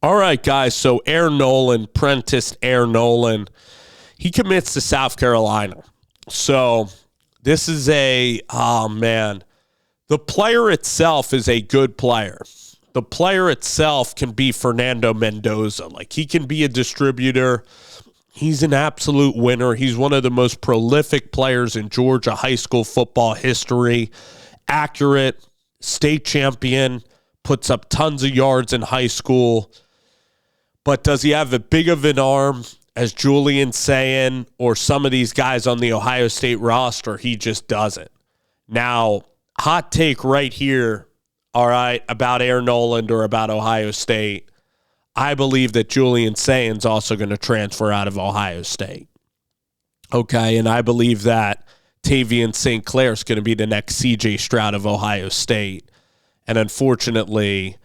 All right, guys. So Air Nolan, Prentice Air Nolan, he commits to South Carolina. So this is the player itself is a good player. The player itself can be Fernando Mendoza. Like, he can be a distributor. He's an absolute winner. He's one of the most prolific players in Georgia high school football history. Accurate, state champion, puts up tons of yards in high school. But does he have as big of an arm as Julian Sayin or some of these guys on the Ohio State roster? He just doesn't. Now, hot take right here, all right, about Air Noland or about Ohio State. I believe that Julian Sayin's also going to transfer out of Ohio State. Okay, and I believe that Tavian St. Clair is going to be the next C.J. Stroud of Ohio State. And unfortunately,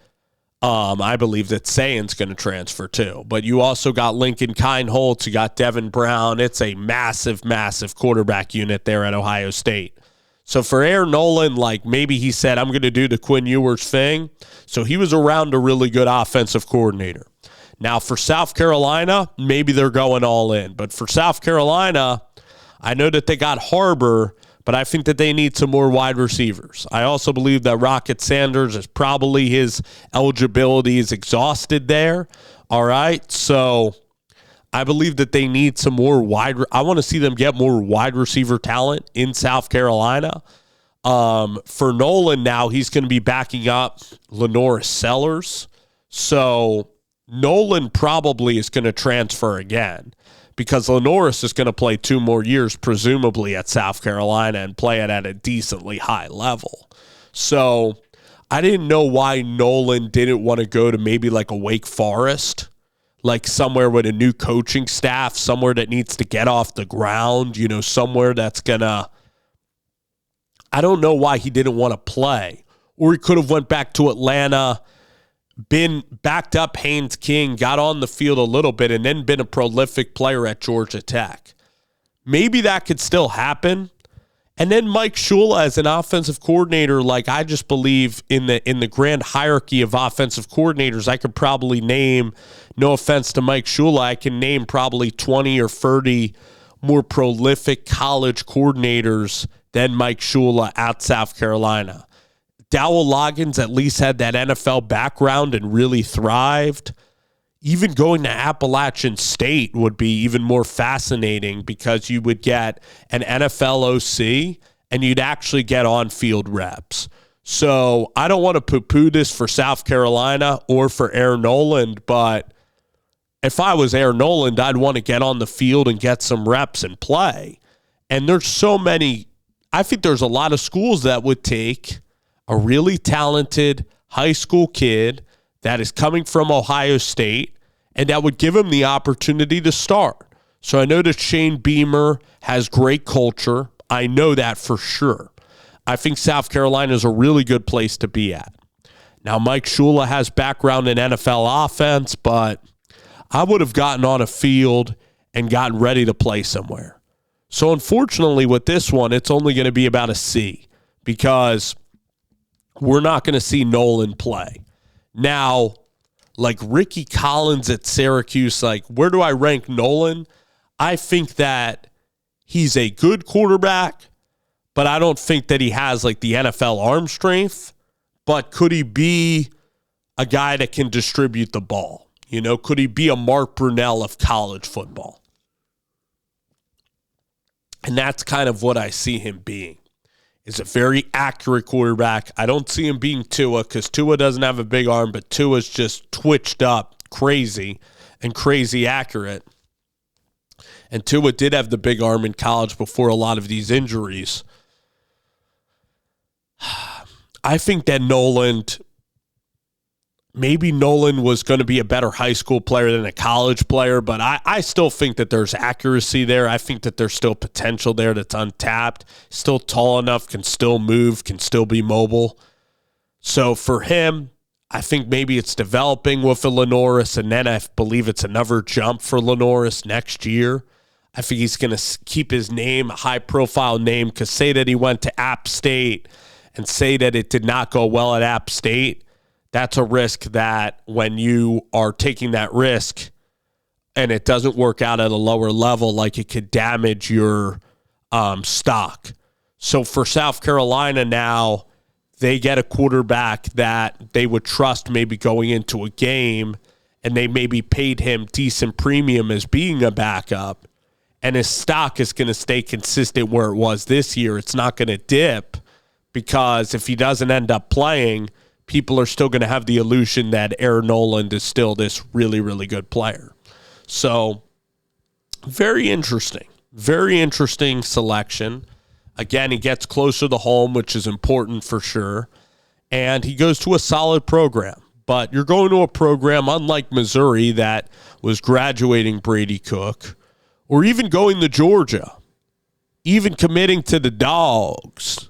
I believe that Sayin's going to transfer too. But you also got Lincoln Kineholtz, you got Devin Brown. It's a massive, massive quarterback unit there at Ohio State. So for Air Nolan, like, maybe he said, I'm going to do the Quinn Ewers thing. So he was around a really good offensive coordinator. Now for South Carolina, maybe they're going all in. But for South Carolina, I know that they got Harbor, but I think that they need some more wide receivers. I also believe that Rocket Sanders is probably his eligibility is exhausted there. All right. So I believe that they need some more I want to see them get more wide receiver talent in South Carolina. For Nolan now, he's going to be backing up Lenoris Sellers. So Nolan probably is going to transfer again, because Lenoris is going to play 2 more years, presumably, at South Carolina and play it at a decently high level. So I didn't know why Nolan didn't want to go to maybe like a Wake Forest, like somewhere with a new coaching staff, somewhere that needs to get off the ground, somewhere that's going to, I don't know why he didn't want to play. Or he could have went back to Atlanta, been backed up Haynes King, got on the field a little bit, and then been a prolific player at Georgia Tech. Maybe that could still happen. And then Mike Shula as an offensive coordinator, like, I just believe in the grand hierarchy of offensive coordinators, I could probably name, no offense to Mike Shula, I can name probably 20 or 30 more prolific college coordinators than Mike Shula at South Carolina. Dowell Loggins at least had that NFL background and really thrived. Even going to Appalachian State would be even more fascinating, because you would get an NFL OC and you'd actually get on-field reps. So I don't want to poo-poo this for South Carolina or for Air Noland, but if I was Air Noland, I'd want to get on the field and get some reps and play. And there's so many, I think there's a lot of schools that would take a really talented high school kid that is coming from Ohio State, and that would give him the opportunity to start. So I know that Shane Beamer has great culture. I know that for sure. I think South Carolina is a really good place to be at. Now, Mike Shula has background in NFL offense, but I would have gotten on a field and gotten ready to play somewhere. So unfortunately with this one, it's only going to be about a C, because we're not going to see Nolan play. Now, like Ricky Collins at Syracuse, like, where do I rank Nolan? I think that he's a good quarterback, but I don't think that he has like the NFL arm strength. But could he be a guy that can distribute the ball? Could he be a Mark Brunell of college football? And that's kind of what I see him being. Is a very accurate quarterback. I don't see him being Tua, because Tua doesn't have a big arm, but Tua's just twitched up crazy and crazy accurate. And Tua did have the big arm in college before a lot of these injuries. I think that maybe Nolan was going to be a better high school player than a college player, but I still think that there's accuracy there. I think that there's still potential there that's untapped. Still tall enough, can still move, can still be mobile. So for him, I think maybe it's developing with a Lenoris, and then I believe it's another jump for Lenoris next year. I think he's going to keep his name, a high-profile name, because say that he went to App State and say that it did not go well at App State, that's a risk that when you are taking that risk and it doesn't work out at a lower level, like it could damage your stock. So for South Carolina now, they get a quarterback that they would trust maybe going into a game, and they maybe paid him decent premium as being a backup, and his stock is going to stay consistent where it was this year. It's not going to dip, because if he doesn't end up playing, people are still going to have the illusion that Air Noland is still this really, really good player. So very interesting selection. Again, he gets closer to home, which is important for sure. And he goes to a solid program. But you're going to a program, unlike Missouri, that was graduating Brady Cook, or even going to Georgia, even committing to the Dogs.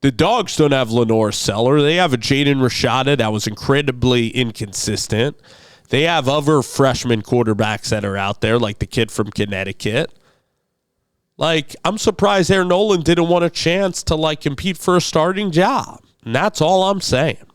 The Dogs don't have Lenore Seller. They have a Jaden Rashada that was incredibly inconsistent. They have other freshman quarterbacks that are out there, like the kid from Connecticut. Like, I'm surprised Air Nolan didn't want a chance to, like, compete for a starting job. And that's all I'm saying.